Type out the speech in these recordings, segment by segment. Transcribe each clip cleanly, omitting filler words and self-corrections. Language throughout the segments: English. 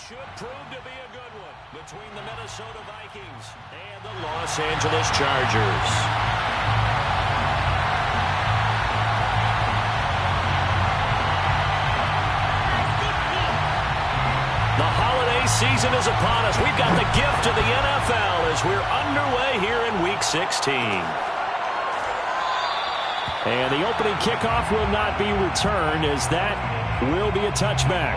should prove to be a good one between the Minnesota Vikings and the Los Angeles Chargers. The holiday season is upon us. We've got the gift of the NFL as we're underway here in Week 16. And the opening kickoff will not be returned, as that will be a touchback.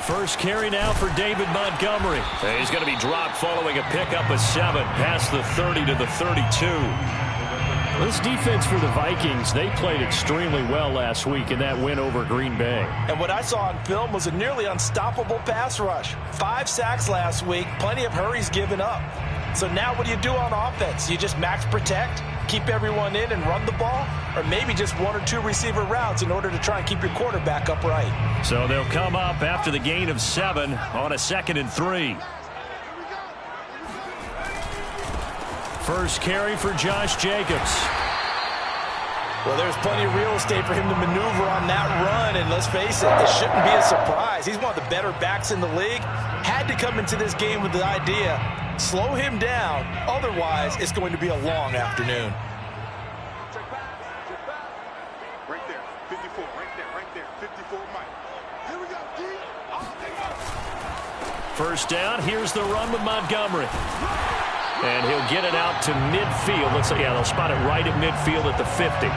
First carry now for David Montgomery. He's going to be dropped following a pickup of 7 past the 30 to the 32. This defense for the Vikings, they played extremely well last week in that win over Green Bay. And what I saw on film was a nearly unstoppable pass rush. 5 sacks last week, plenty of hurries given up. So now what do you do on offense? You just max protect, keep everyone in and run the ball, or maybe just 1 or 2 receiver routes in order to try and keep your quarterback upright. So they'll come up after the gain of 7 on a 2nd and 3. First carry for Josh Jacobs. Well, there's plenty of real estate for him to maneuver on that run, and let's face it, it shouldn't be a surprise. He's one of the better backs in the league. Had to come into this game with the idea, slow him down, otherwise it's going to be a long afternoon. Right there, 54, right there, 54, Mike. Here we go, D. First down, here's the run with Montgomery. And he'll get it out to midfield. Let's say, yeah, they'll spot it right at midfield at the 50.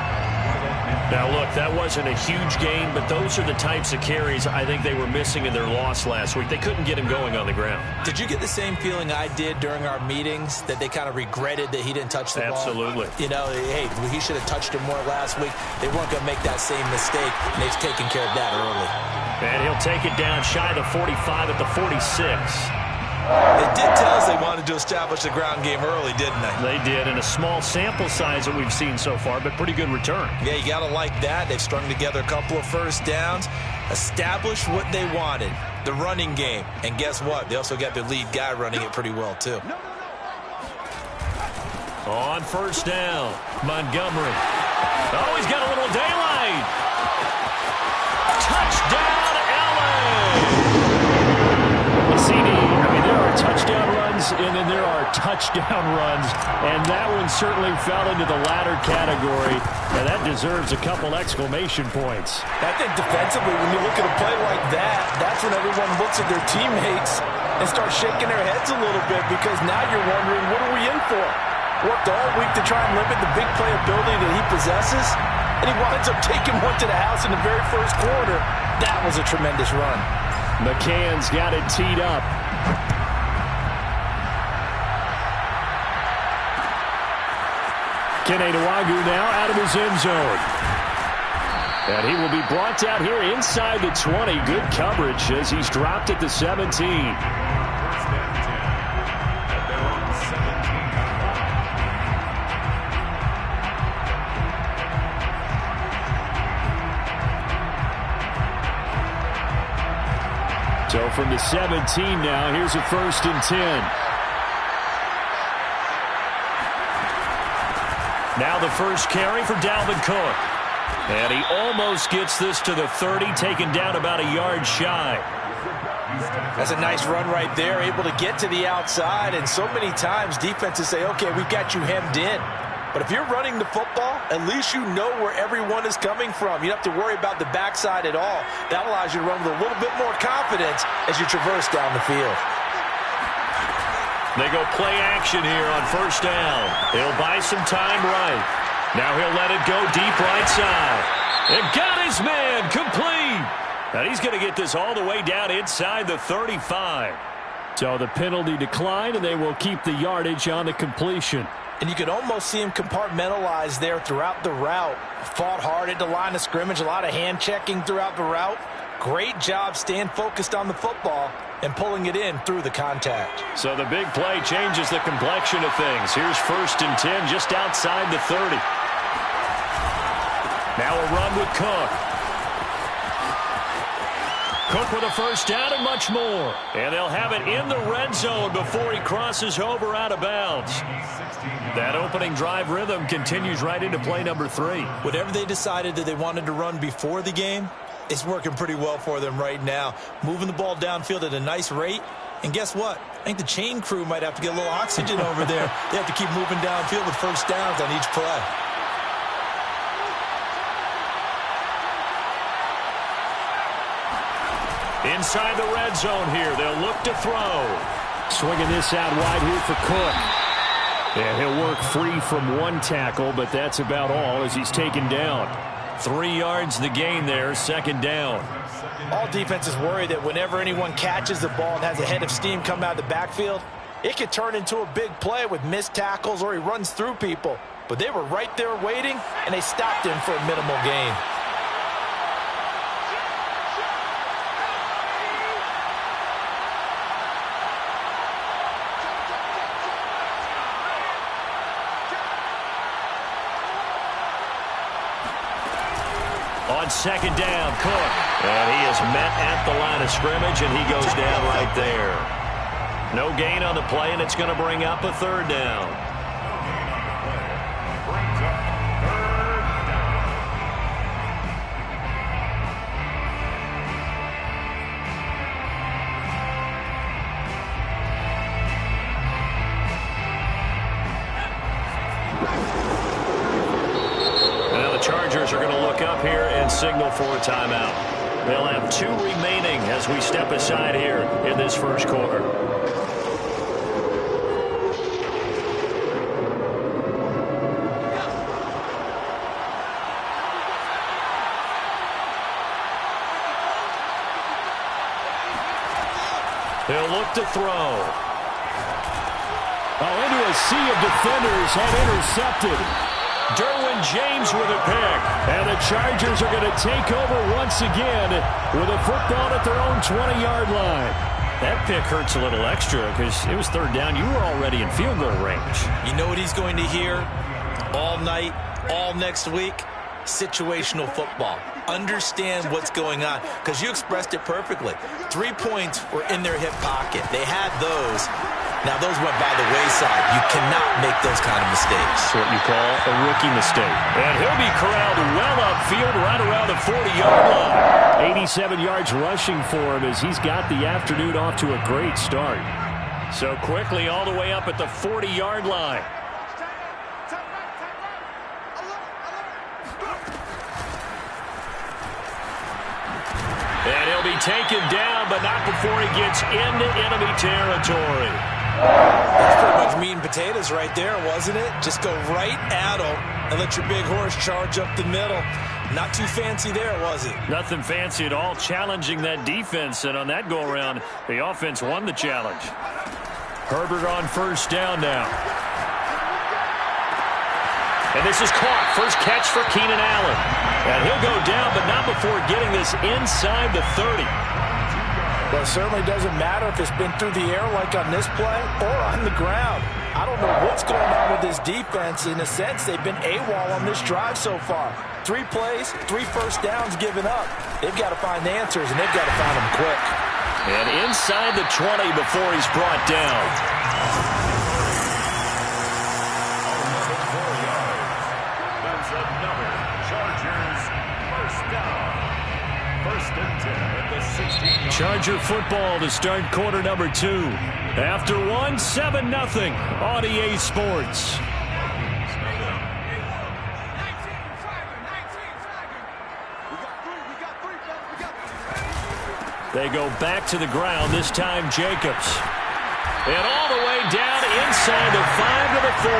Now, look, that wasn't a huge gain, but those are the types of carries I think they were missing in their loss last week. They couldn't get him going on the ground. Did you get the same feeling I did during our meetings, that they kind of regretted that he didn't touch the ball? Absolutely. You know, hey, he should have touched it more last week. They weren't going to make that same mistake, and they've taken care of that early. And he'll take it down shy of the 45 at the 46. It did tell us they wanted to establish the ground game early, didn't they? They did, in a small sample size that we've seen so far, but pretty good return. Yeah, you got to like that. They've strung together a couple of first downs, established what they wanted, the running game. And guess what? They also got their lead guy running it pretty well, too. On first down, Montgomery. Oh, he's got a little daylight. Touchdown, LA! CD. I mean, there are touchdown runs, and then there are touchdown runs, and that one certainly fell into the latter category, and that deserves a couple exclamation points. I think defensively, when you look at a play like that, that's when everyone looks at their teammates and starts shaking their heads a little bit, because now you're wondering, what are we in for? Worked all week to try and limit the big play ability that he possesses, and he winds up taking one to the house in the very first quarter. That was a tremendous run. McCann's got it teed up. Kene Nwangwu now out of his end zone. And he will be brought down here inside the 20. Good coverage as he's dropped at the 17. So from the 17 now, here's a 1st and 10. Now the first carry for Dalvin Cook. And he almost gets this to the 30, taken down about a yard shy. That's a nice run right there, able to get to the outside. And so many times defenses say, okay, we've got you hemmed in. But if you're running the football, at least you know where everyone is coming from. You don't have to worry about the backside at all. That allows you to run with a little bit more confidence as you traverse down the field. They go play action here on first down. He'll buy some time right. Now he'll let it go deep right side. And got his man complete. And he's going to get this all the way down inside the 35. So the penalty declined, and they will keep the yardage on the completion. And you could almost see him compartmentalize there throughout the route. Fought hard at the line of scrimmage, a lot of hand checking throughout the route. Great job staying focused on the football and pulling it in through the contact. So the big play changes the complexion of things. Here's 1st and 10 just outside the 30. Now a run with Cook. Cook with a first down and much more. And they'll have it in the red zone before he crosses over out of bounds. That opening drive rhythm continues right into play number 3. Whatever they decided that they wanted to run before the game, it's working pretty well for them right now. Moving the ball downfield at a nice rate. And guess what? I think the chain crew might have to get a little oxygen over there. They have to keep moving downfield with first downs on each play. Inside the red zone here, they'll look to throw. Swinging this out wide here for Cook. And he'll work free from one tackle, but that's about all as he's taken down. 3 yards the gain there, second down. All defenses worry that whenever anyone catches the ball and has a head of steam come out of the backfield, it could turn into a big play with missed tackles or he runs through people. But they were right there waiting, and they stopped him for a minimal gain. On second down, Cook. And he is met at the line of scrimmage, and he goes down right there. No gain on the play, and it's going to bring up a third down. Chargers are going to look up here and signal for a timeout. They'll have 2 remaining as we step aside here in this first quarter. They'll look to throw. Into a sea of defenders and intercepted. Derwin James with a pick. And the Chargers are going to take over once again with a football at their own 20-yard line. That pick hurts a little extra because it was third down. You were already in field goal range. You know what he's going to hear all night, all next week? Situational football. Understand what's going on, because you expressed it perfectly. 3 points were in their hip pocket. They had those. Now, those went by the wayside. You cannot make those kind of mistakes. That's what you call a rookie mistake. And he'll be corralled well upfield right around the 40-yard line. 87 yards rushing for him as he's got the afternoon off to a great start. So quickly all the way up at the 40-yard line. And he'll be taken down, but not before he gets into enemy territory. That's pretty much meat and potatoes right there, wasn't it? Just go right at him and let your big horse charge up the middle. Not too fancy there, was it? Nothing fancy at all, challenging that defense. And on that go-around, the offense won the challenge. Herbert on first down now. And this is caught. First catch for Keenan Allen. And he'll go down, but not before getting this inside the 30. Well, it certainly doesn't matter if it's been through the air like on this play or on the ground. I don't know what's going on with this defense. In a sense, they've been AWOL on this drive so far. 3 plays, 3 first downs given up. They've got to find answers, and they've got to find them quick. And inside the 20 before he's brought down. Charger football to start quarter number 2. After 1, 7-0 on EA Sports. They go back to the ground, this time Jacobs. And all the way down inside the 5 to the 4.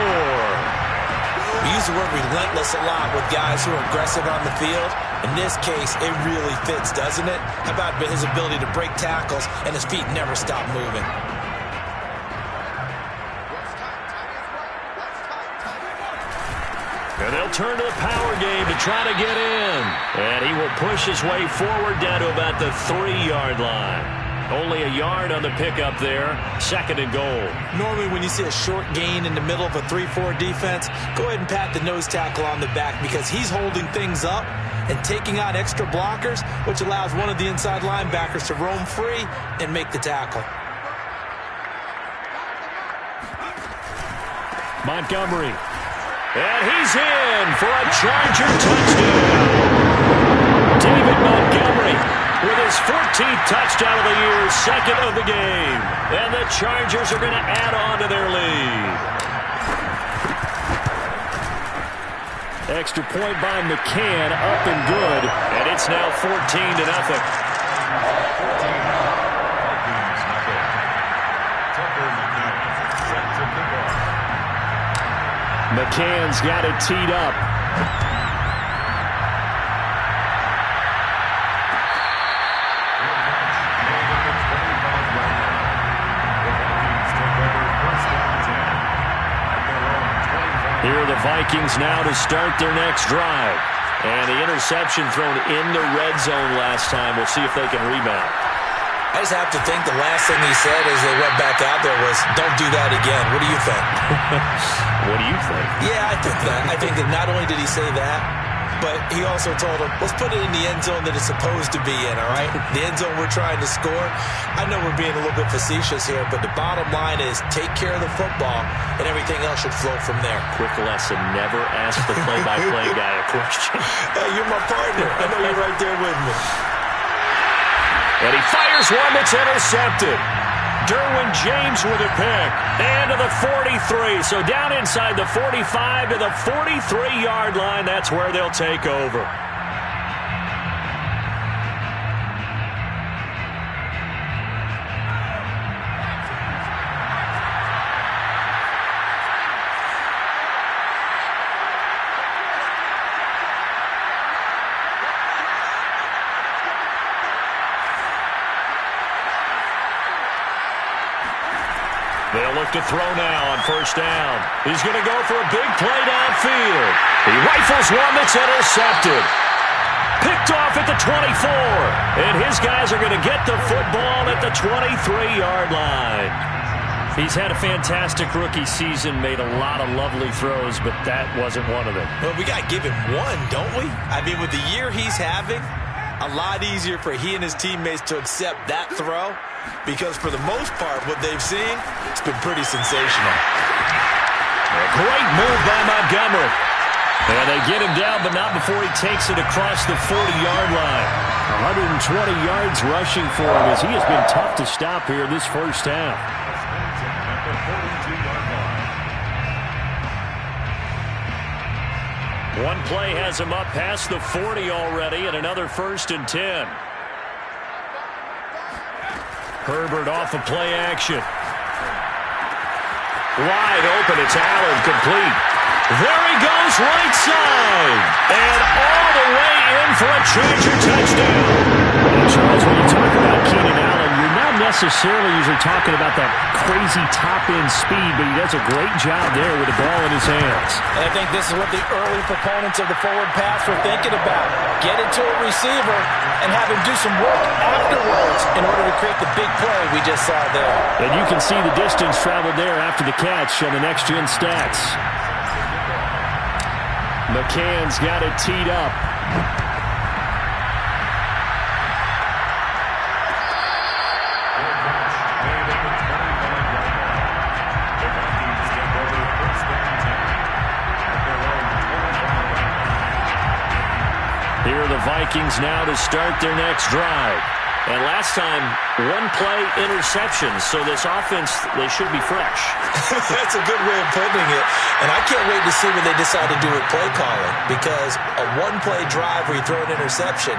We use the word relentless a lot with guys who are aggressive on the field. In this case, it really fits, doesn't it? How about his ability to break tackles and his feet never stop moving? And they'll turn to the power game to try to get in. And he will push his way forward down to about the 3-yard line. Only a yard on the pickup there. 2nd and goal. Normally when you see a short gain in the middle of a 3-4 defense, go ahead and pat the nose tackle on the back because he's holding things up. and taking out extra blockers, which allows one of the inside linebackers to roam free and make the tackle. Montgomery. And he's in for a Charger touchdown. David Montgomery with his 14th touchdown of the year, second of the game. And the Chargers are going to add on to their lead. Extra point by McCann, up and good. And it's now 14-0. McCann's got it teed up. Here are the Vikings now to start their next drive. And the interception thrown in the red zone last time. We'll see if they can rebound. I just have to think the last thing he said as they went back out there was, don't do that again. What do you think? What do you think? Yeah, I think that. I think that not only did he say that, but he also told him, let's put it in the end zone that it's supposed to be in, all right? The end zone we're trying to score. I know we're being a little bit facetious here, but the bottom line is take care of the football, and everything else should flow from there. Quick lesson, never ask the play-by-play guy a question. Hey, you're my partner. I know you're right there with me. And he fires one that's intercepted. Derwin James with a pick. And to the 43. So down inside the 45 to the 43-yard line. That's where they'll take over. They'll look to throw now on first down. He's going to go for a big play downfield. He rifles one that's intercepted. Picked off at the 24. And his guys are going to get the football at the 23-yard line. He's had a fantastic rookie season, made a lot of lovely throws, but that wasn't one of them. Well, we got to give him one, don't we? I mean, with the year he's having, a lot easier for he and his teammates to accept that throw. Because for the most part, what they've seen, it's been pretty sensational. A great move by Montgomery. And they get him down, but not before he takes it across the 40-yard line. 120 yards rushing for him as he has been tough to stop here this first half. One play has him up past the 40 already, and another 1st and 10. Herbert off of play action. Wide open, it's Allen, complete. There he goes, right side. And all the way in for a Charger touchdown. And Charles, when you talk about Keenan Allen, you're not necessarily usually talking about that crazy top-end speed, but he does a great job there with the ball in his hands. And I think this is what the early proponents of the forward pass were thinking about. Get it to a receiver and have him do some work afterwards in order to create the big play we just saw there. And you can see the distance traveled there after the catch on the next-gen stats. McCann's got it teed up. Here are the Vikings now to start their next drive. And last time, one play interception. So this offense, they should be fresh. That's a good way of putting it. And I can't wait to see what they decide to do with play calling. Because a one-play drive where you throw an interception,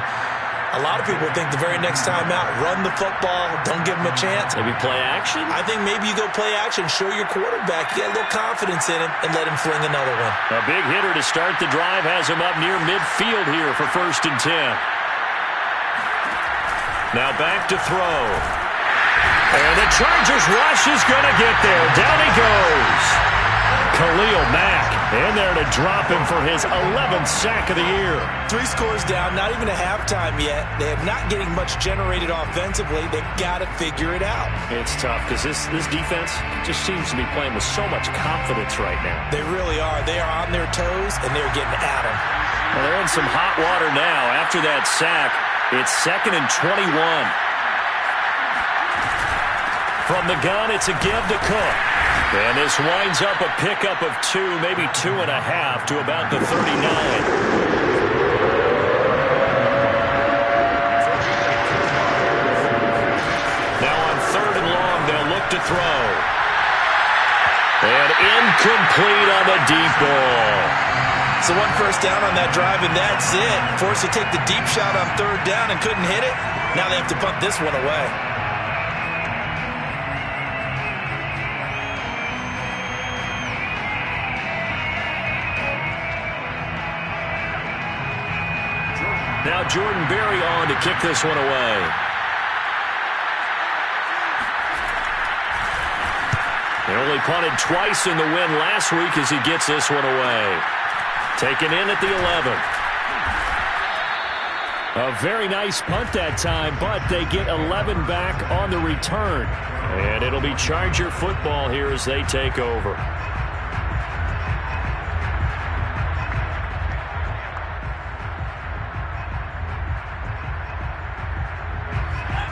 a lot of people think the very next time out, run the football, don't give them a chance. Maybe play action? I think maybe you go play action, show your quarterback, get a little confidence in him, and let him fling another one. A big hitter to start the drive has him up near midfield here for 1st and 10. Now back to throw. And the Chargers rush is going to get there. Down he goes. Khalil Mack in there to drop him for his 11th sack of the year. 3 scores down, not even a halftime yet. They are not getting much generated offensively. They've got to figure it out. It's tough because this defense just seems to be playing with so much confidence right now. They really are. They are on their toes, and they're getting at them. Well, they're in some hot water now. After that sack, it's 2nd and 21. From the gun, it's a give to Cook. And this winds up a pickup of 2, maybe 2.5 to about the 39. To throw. And incomplete on the deep ball. So 1 first down on that drive, and that's it. Forced to take the deep shot on 3rd down and couldn't hit it. Now they have to punt this one away. Now Jordan Berry on to kick this one away. He only punted twice in the win last week as he gets this one away. Taken in at the 11. A very nice punt that time, but they get 11 back on the return. And it'll be Charger football here as they take over.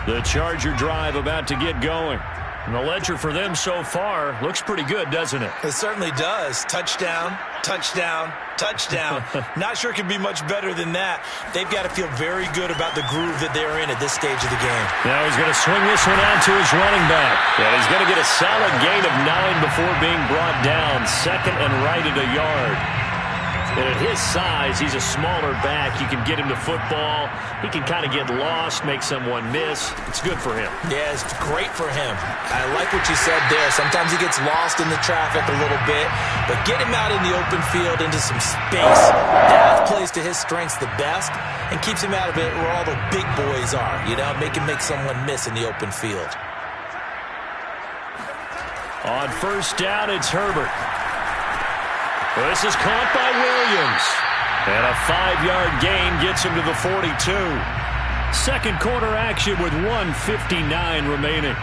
The Charger drive about to get going. And the ledger for them so far looks pretty good, doesn't it? It certainly does. Touchdown, touchdown, touchdown. Not sure it could be much better than that. They've got to feel very good about the groove that they're in at this stage of the game. Now he's going to swing this one out to his running back. And he's going to get a solid gain of 9 before being brought down. 2nd and right at a yard. And at his size, he's a smaller back. You can get him to football. He can kind of get lost, make someone miss. It's good for him. Yeah, it's great for him. I like what you said there. Sometimes he gets lost in the traffic a little bit, but get him out in the open field into some space. That plays to his strengths the best and keeps him out of it where all the big boys are. You know, make him make someone miss in the open field. On 1st down, it's Herbert. This is caught by Williams. And a 5-yard gain gets him to the 42. 2nd quarter action with 1:59 remaining.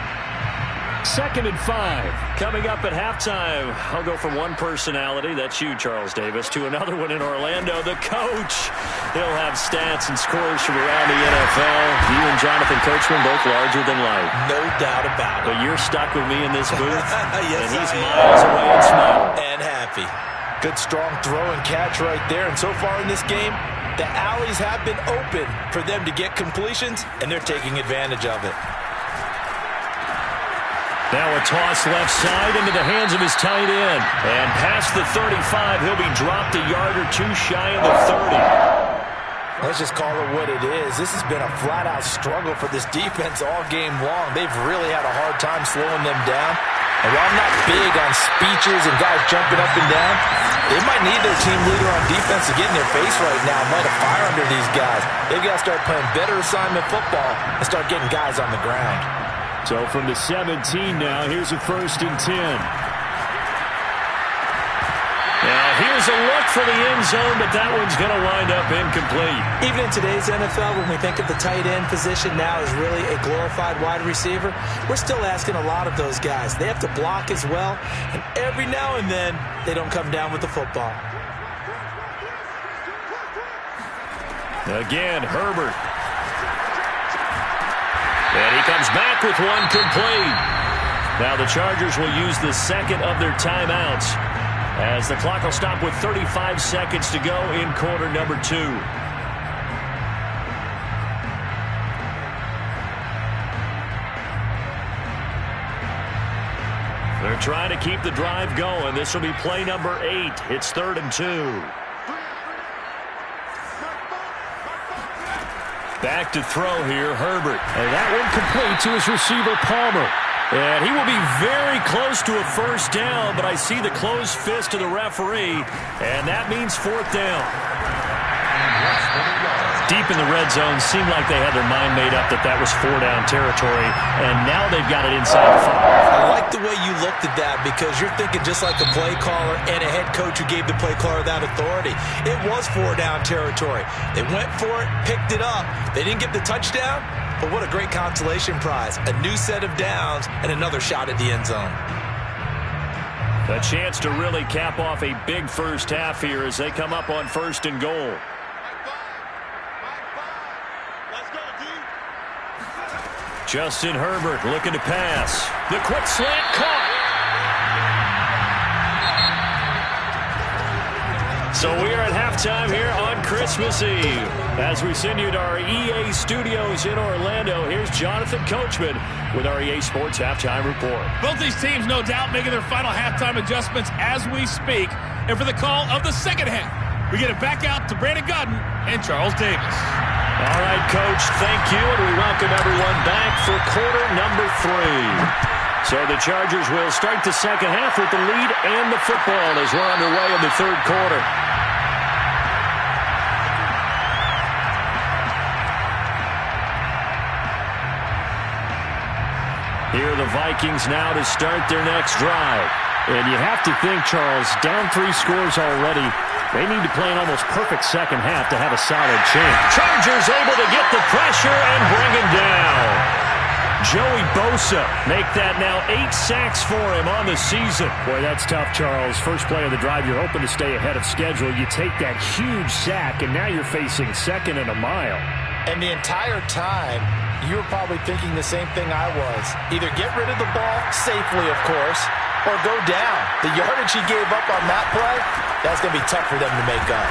2nd and 5. Coming up at halftime, I'll go from one personality, that's you, Charles Davis, to another one in Orlando, the coach. He'll have stats and scores from around the NFL. You and Jonathan Coachman both larger than life. No doubt about it. But you're stuck with me in this booth. Yes, and he's miles away and smiling. And happy. Good strong throw and catch right there. And so far in this game, the alleys have been open for them to get completions, and they're taking advantage of it. Now a toss left side into the hands of his tight end. And past the 35, he'll be dropped a yard or 2 shy of the 30. Let's just call it what it is. This has been a flat-out struggle for this defense all game long. They've really had a hard time slowing them down. And while I'm not big on speeches and guys jumping up and down, they might need their team leader on defense to get in their face right now, light a fire under these guys. They've got to start playing better assignment football and start getting guys on the ground. So from the 17 now, here's a 1st and 10. Now here's a look for the end zone, but that one's going to wind up incomplete. Even in today's NFL, when we think of the tight end position now as really a glorified wide receiver, we're still asking a lot of those guys. They have to block as well, and every now and then, they don't come down with the football. Again, Herbert. And he comes back with one complete. Now the Chargers will use the 2nd of their timeouts, as the clock will stop with 35 seconds to go in quarter number 2. They're trying to keep the drive going. This will be play number 8. It's 3rd and 2. Back to throw here, Herbert. And that one complete to his receiver, Palmer. And he will be very close to a 1st down, but I see the closed fist of the referee, and that means 4th down. Deep in the red zone, seemed like they had their mind made up that that was 4-down territory, and now they've got it inside the 5. I like the way you looked at that, because you're thinking just like a play caller and a head coach who gave the play caller that authority. It was 4-down territory. They went for it, picked it up. They didn't get the touchdown, but what a great consolation prize. A new set of downs and another shot at the end zone. A chance to really cap off a big first half here as they come up on 1st and goal. Justin Herbert looking to pass. The quick slant caught. So we are at halftime here on Christmas Eve. As we send you to our EA studios in Orlando, here's Jonathan Coachman with our EA Sports Halftime Report. Both these teams, no doubt, making their final halftime adjustments as we speak. And for the call of the second half, we get it back out to Brandon Gaudin and Charles Davis. All right, Coach, thank you, and we welcome everyone back for quarter number 3. So the Chargers will start the second half with the lead and the football as we're underway in the third quarter. Here are the Vikings now to start their next drive. And you have to think, Charles, down 3 scores already. They need to play an almost perfect second half to have a solid chance. Chargers able to get the pressure and bring him down. Joey Bosa make that now 8 sacks for him on the season. Boy, that's tough, Charles. First play of the drive, you're hoping to stay ahead of schedule. You take that huge sack, and now you're facing second and a mile. And the entire time, you were probably thinking the same thing I was. Either get rid of the ball safely, of course, or go down. The yardage he gave up on that play, that's going to be tough for them to make up.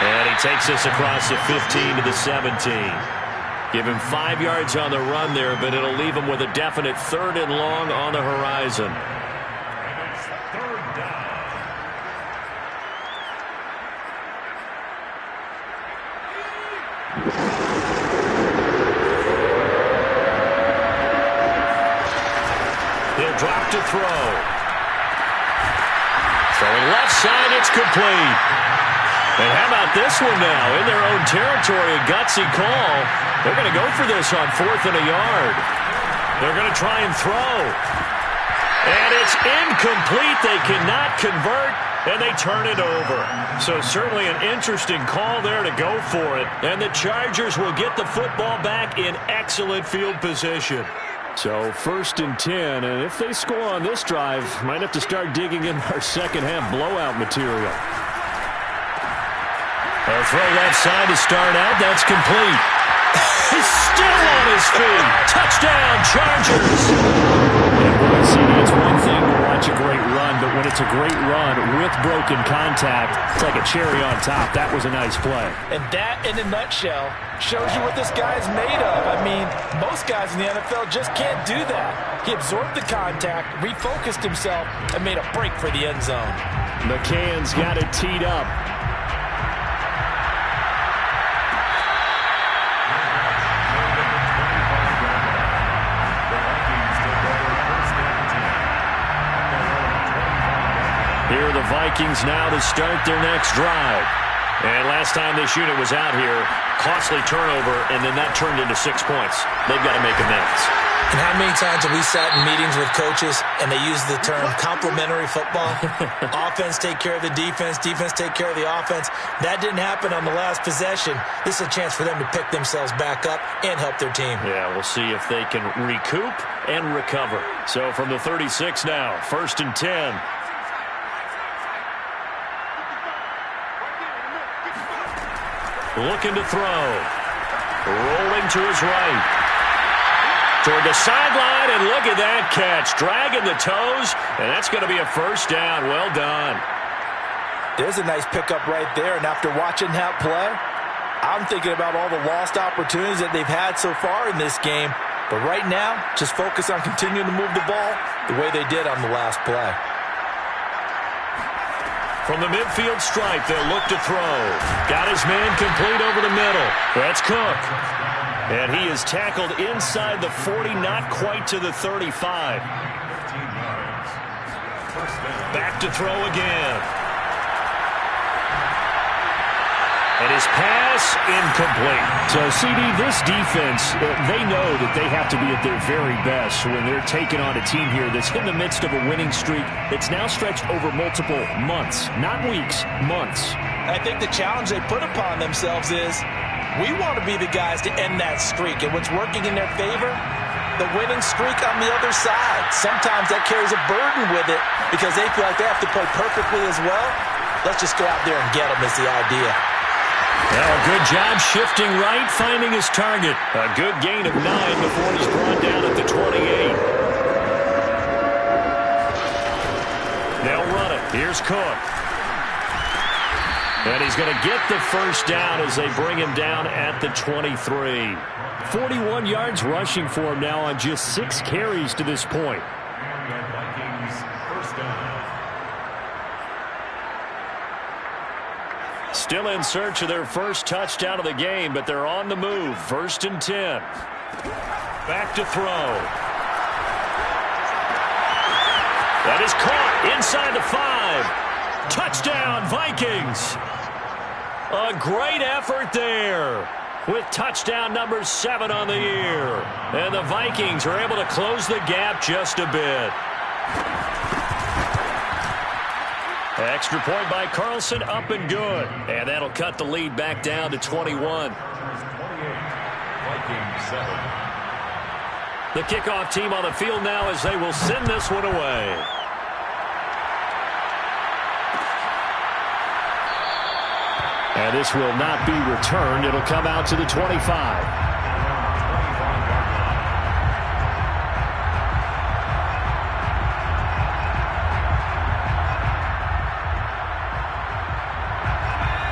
And he takes us across the 15 to the 17. Give him 5 yards on the run there, but it'll leave him with a definite 3rd and long on the horizon. He'll drop to throw. Throwing left side, it's complete. And how about this one now? In their own territory, a gutsy call. They're going to go for this on 4th and a yard. They're going to try and throw. And it's incomplete. They cannot convert, and they turn it over. So certainly an interesting call there to go for it. And the Chargers will get the football back in excellent field position. So 1st and 10, and if they score on this drive, might have to start digging in our second half blowout material. They'll throw left side to start out. That's complete. He's still on his feet. Touchdown, Chargers. And boy, CD, it's one thing to watch a great run, but when it's a great run with broken contact, it's like a cherry on top. That was a nice play. And that, in a nutshell, shows you what this guy's made of. I mean, most guys in the NFL just can't do that. He absorbed the contact, refocused himself, and made a break for the end zone. McCann's got it teed up. Here are the Vikings now to start their next drive. And last time this unit was out here, costly turnover, and then that turned into 6 points. They've got to make amends. And how many times have we sat in meetings with coaches and they use the term complementary football? Offense take care of the defense, defense take care of the offense. That didn't happen on the last possession. This is a chance for them to pick themselves back up and help their team. Yeah, we'll see if they can recoup and recover. So from the 36 now, 1st and 10. Looking to throw. Rolling to his right. Toward the sideline, and look at that catch. Dragging the toes, and that's going to be a 1st down. Well done. There's a nice pickup right there, and after watching that play, I'm thinking about all the lost opportunities that they've had so far in this game. But right now, just focus on continuing to move the ball the way they did on the last play. From the midfield stripe, they'll look to throw. Got his man complete over the middle. That's Cook. And he is tackled inside the 40, not quite to the 35. Back to throw again. And his pass incomplete. So, CD, this defense, they know that they have to be at their very best when they're taking on a team here that's in the midst of a winning streak that's now stretched over multiple months, not weeks, months. I think the challenge they put upon themselves is we want to be the guys to end that streak. And what's working in their favor? The winning streak on the other side. Sometimes that carries a burden with it because they feel like they have to play perfectly as well. Let's just go out there and get them is the idea. Well, a good job shifting right, finding his target. A good gain of 9 before he's brought down at the 28. They'll run it. Here's Cook. And he's going to get the first down as they bring him down at the 23. 41 yards rushing for him now on just 6 carries to this point. Still in search of their first touchdown of the game, but they're on the move. 1st and 10. Back to throw. That is caught inside the 5. Touchdown, Vikings. A great effort there with touchdown number 7 on the year. And the Vikings are able to close the gap just a bit. Extra point by Carlson, up and good. And that'll cut the lead back down to 21. The kickoff team on the field now as they will send this one away. And this will not be returned. It'll come out to the 25.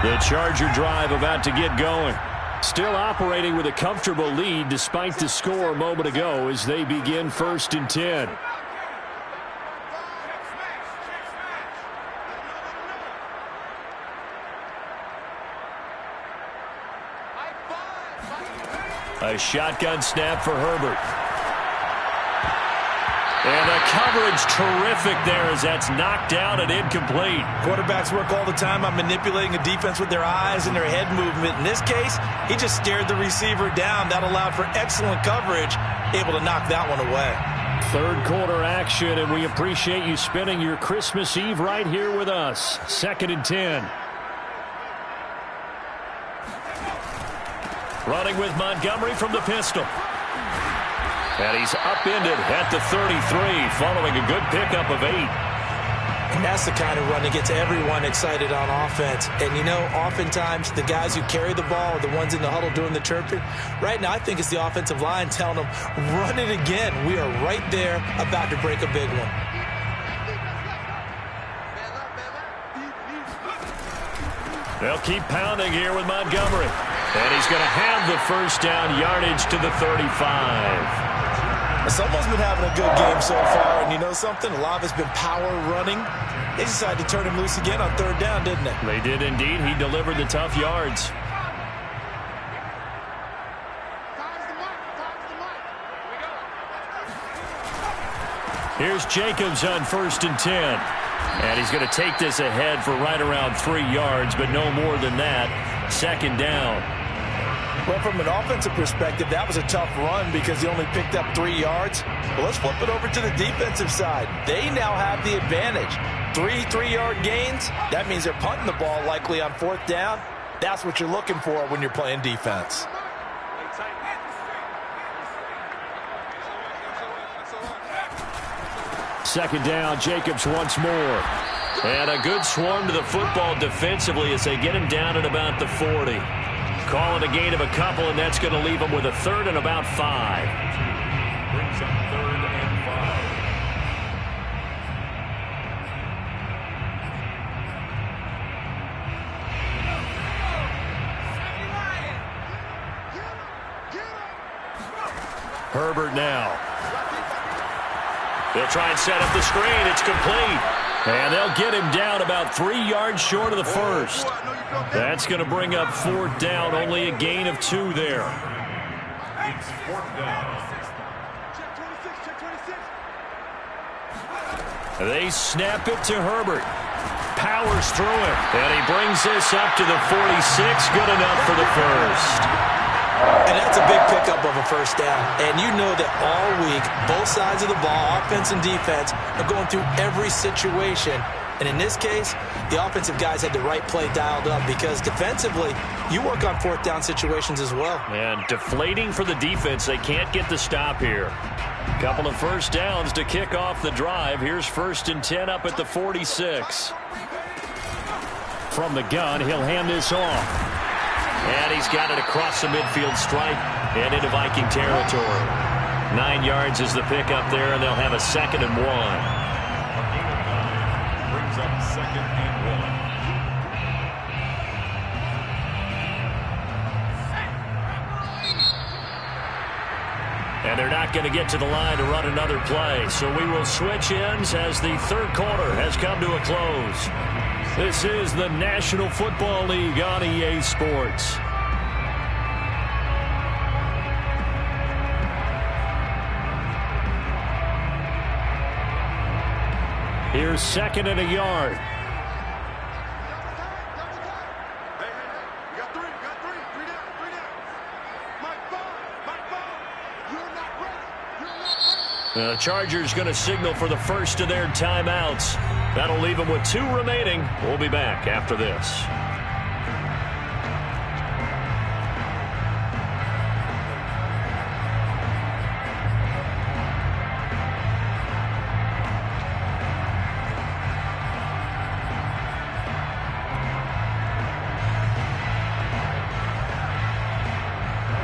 The Charger drive about to get going. Still operating with a comfortable lead despite the score a moment ago as they begin 1st and 10. A shotgun snap for Herbert. And the coverage terrific there as that's knocked down and incomplete. Quarterbacks work all the time on manipulating a defense with their eyes and their head movement. In this case, he just stared the receiver down. That allowed for excellent coverage, able to knock that one away. 3rd quarter action, and we appreciate you spending your Christmas Eve right here with us. 2nd and 10. Running with Montgomery from the pistol. And he's upended at the 33 following a good pickup of 8. And that's the kind of run that gets everyone excited on offense. And, you know, oftentimes the guys who carry the ball are the ones in the huddle doing the chirping. Right now, I think it's the offensive line telling them, run it again. We are right there about to break a big one. They'll keep pounding here with Montgomery. And he's going to have the first down yardage to the 35. Someone's been having a good game so far, and you know something? A lot of it's been power running. They decided to turn him loose again on 3rd down, didn't they? They did indeed. He delivered the tough yards. Here's Jacobs on 1st and 10. And he's going to take this ahead for right around 3 yards, but no more than that. 2nd down. Well, from an offensive perspective, that was a tough run because he only picked up 3 yards. Well, let's flip it over to the defensive side. They now have the advantage. 3 3-yard gains. That means they're punting the ball likely on 4th down. That's what you're looking for when you're playing defense. Second down, Jacobs once more. And a good swarm to the football defensively as they get him down at about the 40. Call it a gain of a couple, and that's going to leave him with a 3rd and about 5. Brings up 3rd and 5. Herbert now. They'll try and set up the screen. It's complete. And they'll get him down about 3 yards short of the first. That's going to bring up 4th down. Only a gain of 2 there. It's 4th down. They snap it to Herbert. Powers through it. And he brings this up to the 46. Good enough for the first. And that's a big pickup of a first down. And you know that all week, both sides of the ball, offense and defense, are going through every situation. And in this case, the offensive guys had the right play dialed up because defensively, you work on 4th down situations as well. And deflating for the defense. They can't get the stop here. Couple of first downs to kick off the drive. Here's 1st and 10 up at the 46. From the gun, he'll hand this off. And he's got it across the midfield stripe and into Viking territory. 9 yards is the pickup there, and they'll have a 2nd and 1. Brings up 2nd and 1. And they're not going to get to the line to run another play. So we will switch ends as the 3rd quarter has come to a close. This is the National Football League on EA Sports. Here's 2nd and a yard. Hey, you got 3 down. Mike Ball, you're not ready. The Chargers going to signal for the first of their timeouts. That'll leave them with 2 remaining. We'll be back after this.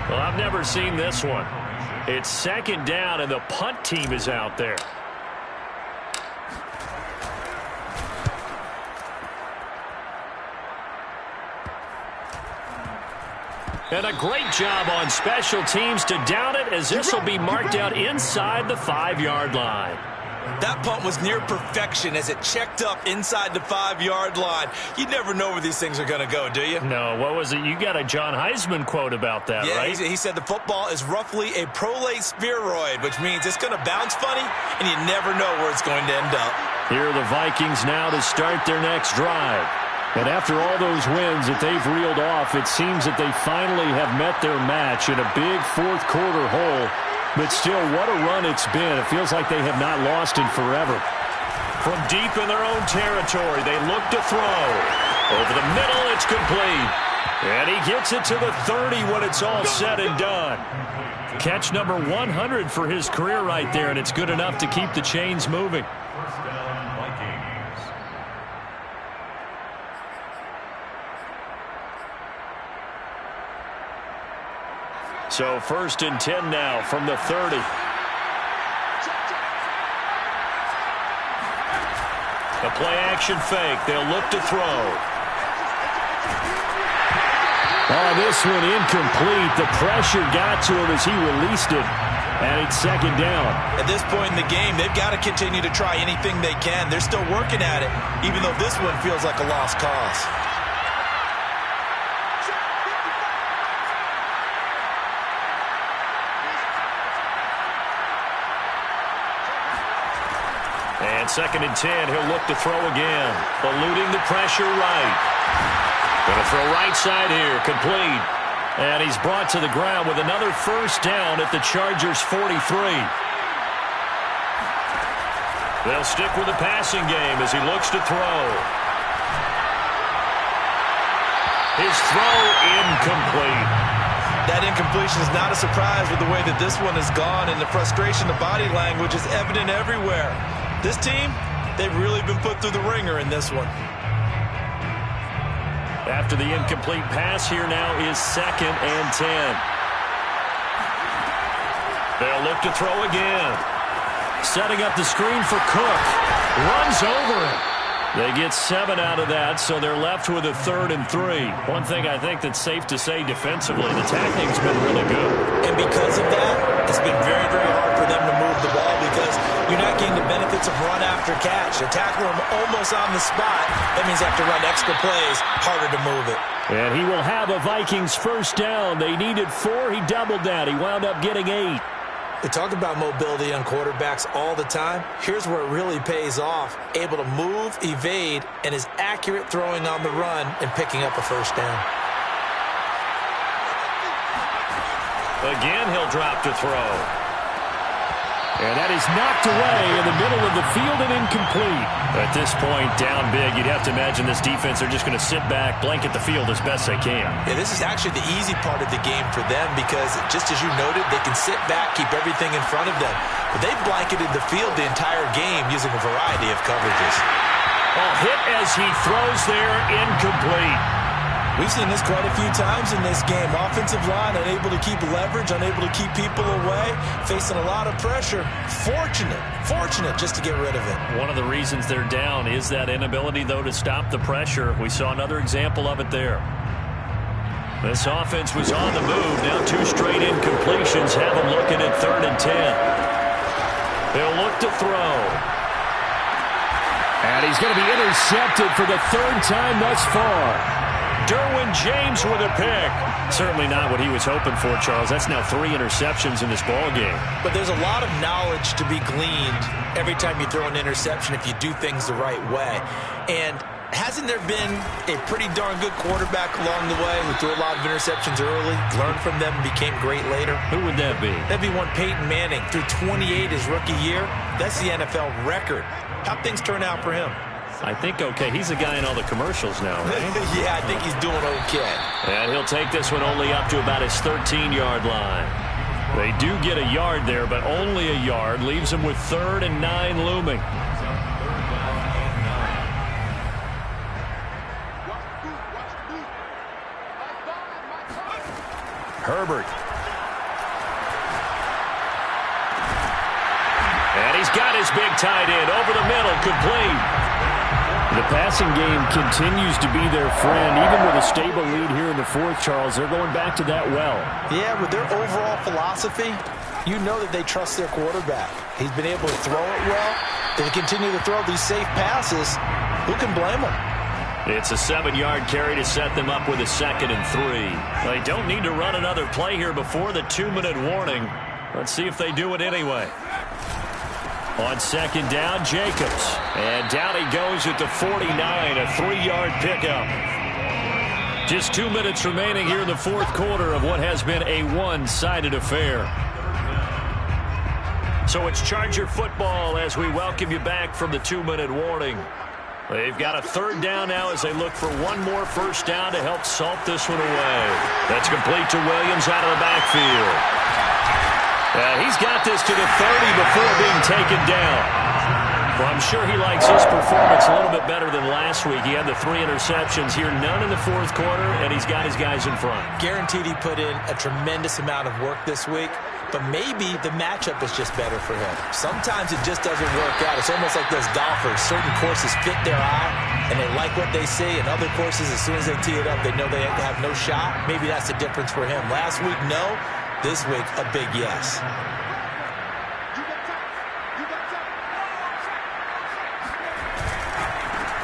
Well, I've never seen this one. It's 2nd down, and the punt team is out there. And a great job on special teams to down it, as this will be marked out inside the 5-yard line. That punt was near perfection as it checked up inside the 5-yard line. You never know where these things are going to go, do you? No, what was it? You got a John Heisman quote about that, yeah, right? He said the football is roughly a prolate spheroid, which means it's going to bounce funny, and you never know where it's going to end up. Here are the Vikings now to start their next drive. And after all those wins that they've reeled off, it seems that they finally have met their match in a big 4th quarter hole. But still, what a run it's been. It feels like they have not lost in forever. From deep in their own territory, they look to throw. Over the middle, it's complete. And he gets it to the 30 when it's all said and done. Catch number 100 for his career right there, and it's good enough to keep the chains moving. So 1st and 10 now from the 30. A play-action fake. They'll look to throw. Oh, this one incomplete. The pressure got to him as he released it. And it's 2nd down. At this point in the game, they've got to continue to try anything they can. They're still working at it, even though this one feels like a lost cause. And 2nd and 10, he'll look to throw again. Eluding the pressure right. Going to throw right side here, complete. And he's brought to the ground with another 1st down at the Chargers' 43. They'll stick with the passing game as he looks to throw. His throw incomplete. That incompletion is not a surprise with the way that this one has gone, and the frustration, the body language is evident everywhere. This team, they've really been put through the ringer in this one. After the incomplete pass, here now is 2nd and 10. They'll look to throw again. Setting up the screen for Cook. Runs over it. They get 7 out of that, so they're left with a 3rd and 3. One thing I think that's safe to say defensively, the tackling's been really good. And because of that, it's been very, very hard for them to move the ball because you're not getting the benefits of run after catch. They tackle him almost on the spot. That means they have to run extra plays, harder to move it. And he will have a Vikings 1st down. They needed 4. He doubled that. He wound up getting 8. We talk about mobility on quarterbacks all the time. Here's where it really pays off. Able to move, evade, and is accurate throwing on the run and picking up a 1st down. Again, he'll drop to throw. And that is knocked away in the middle of the field and incomplete. At this point, down big, you'd have to imagine this defense are just going to sit back, blanket the field as best they can. Yeah, this is actually the easy part of the game for them because, just as you noted, they can sit back, keep everything in front of them. But they've blanketed the field the entire game using a variety of coverages. A hit as he throws there, incomplete. We've seen this quite a few times in this game. Offensive line unable to keep leverage, unable to keep people away, facing a lot of pressure. Fortunate just to get rid of it. One of the reasons they're down is that inability, though, to stop the pressure. We saw another example of it there. This offense was on the move. Now 2 straight incompletions have them looking at 3rd and 10. They'll look to throw. And he's going to be intercepted for the 3rd time thus far. Derwin James with a pick. Certainly not what he was hoping for, Charles. That's now 3 interceptions in this ball game. But there's a lot of knowledge to be gleaned every time you throw an interception if you do things the right way. And hasn't there been a pretty darn good quarterback along the way who threw a lot of interceptions early, learned from them, and became great later? Who would that be? That'd be one Peyton Manning. Threw 28 his rookie year. That's the NFL record. How'd things turn out for him? I think okay. He's the guy in all the commercials now, right? Yeah, I think he's doing okay. And he'll take this one only up to about his 13-yard line. They do get a yard there, but only a yard. Leaves them with 3rd and 9 looming. Herbert. And he's got his big tight end over the middle, complete. The passing game continues to be their friend. Even with a stable lead here in the 4th, Charles, they're going back to that well. Yeah, with their overall philosophy, you know that they trust their quarterback. He's been able to throw it well. They continue to throw these safe passes. Who can blame them? It's a 7-yard carry to set them up with a 2nd and 3. They don't need to run another play here before the 2-minute warning. Let's see if they do it anyway. On 2nd down, Jacobs. And down he goes at the 49, a 3-yard pickup. Just 2 minutes remaining here in the 4th quarter of what has been a one-sided affair. So it's Charger football as we welcome you back from the 2-minute warning. They've got a 3rd down now as they look for one more 1st down to help salt this one away. That's complete to Williams out of the backfield. He's got this to the 30 before being taken down. Well, I'm sure he likes his performance a little bit better than last week. He had the 3 interceptions here, none in the 4th quarter, and he's got his guys in front. Guaranteed he put in a tremendous amount of work this week, but maybe the matchup is just better for him. Sometimes it just doesn't work out. It's almost like those golfers. Certain courses fit their eye, and they like what they see, and other courses, as soon as they tee it up, they know they have no shot. Maybe that's the difference for him. Last week, no. This week, a big yes.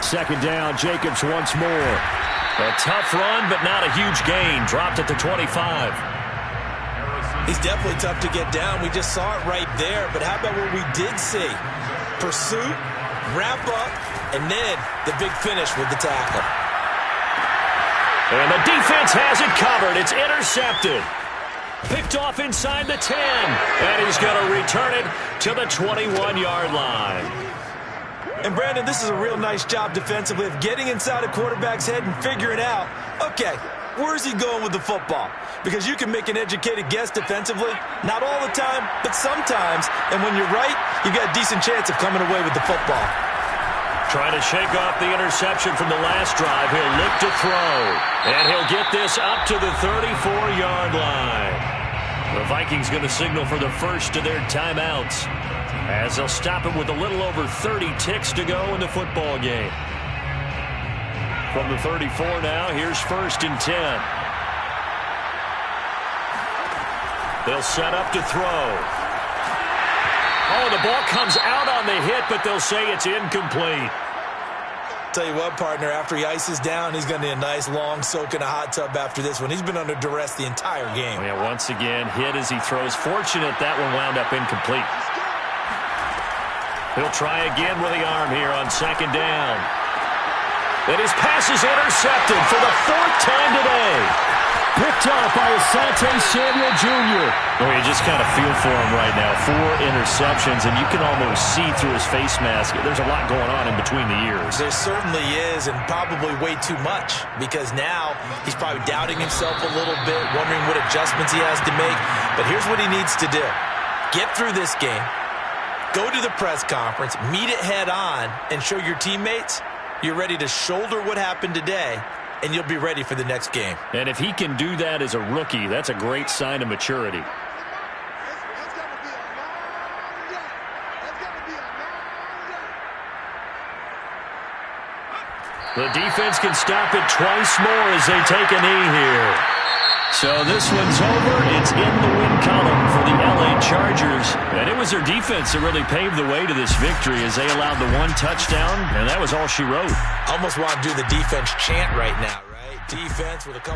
Second down, Jacobs once more. A tough run, but not a huge gain. Dropped at the 25. He's definitely tough to get down. We just saw it right there. But how about what we did see? Pursuit, wrap up, and then the big finish with the tackle. And the defense has it covered. It's intercepted. Picked off inside the 10. And he's going to return it to the 21-yard line. And, Brandon, this is a real nice job defensively of getting inside a quarterback's head and figuring out, okay, where's he going with the football? Because you can make an educated guess defensively. Not all the time, but sometimes. And when you're right, you've got a decent chance of coming away with the football. Trying to shake off the interception from the last drive. He'll look to throw. And he'll get this up to the 34-yard line. The Vikings going to signal for the first of their timeouts, as they'll stop it with a little over 30 ticks to go in the football game. From the 34 now, here's 1st and 10. They'll set up to throw. Oh, the ball comes out on the hit, but they'll say it's incomplete. Tell you what, partner, after he ices down, he's going to need a nice long soak in a hot tub after this one. He's been under duress the entire game. Yeah, once again, hit as he throws. Fortunate that one wound up incomplete. He'll try again with the arm here on 2nd down. And his pass is intercepted for the 4th time today. Picked off by Asante Samuel Jr. Oh, you just kind of feel for him right now. 4 interceptions, and you can almost see through his face mask. There's a lot going on in between the ears. There certainly is, and probably way too much, because now he's probably doubting himself a little bit, wondering what adjustments he has to make. But here's what he needs to do. Get through this game, go to the press conference, meet it head on, and show your teammates you're ready to shoulder what happened today and you'll be ready for the next game. And if he can do that as a rookie, that's a great sign of maturity. The defense can stop it twice more as they take a knee here. So this one's over. It's in the win column for the LA Chargers. And it was their defense that really paved the way to this victory as they allowed the one touchdown, and that was all she wrote. I almost want to do the defense chant right now, right? Defense with a couple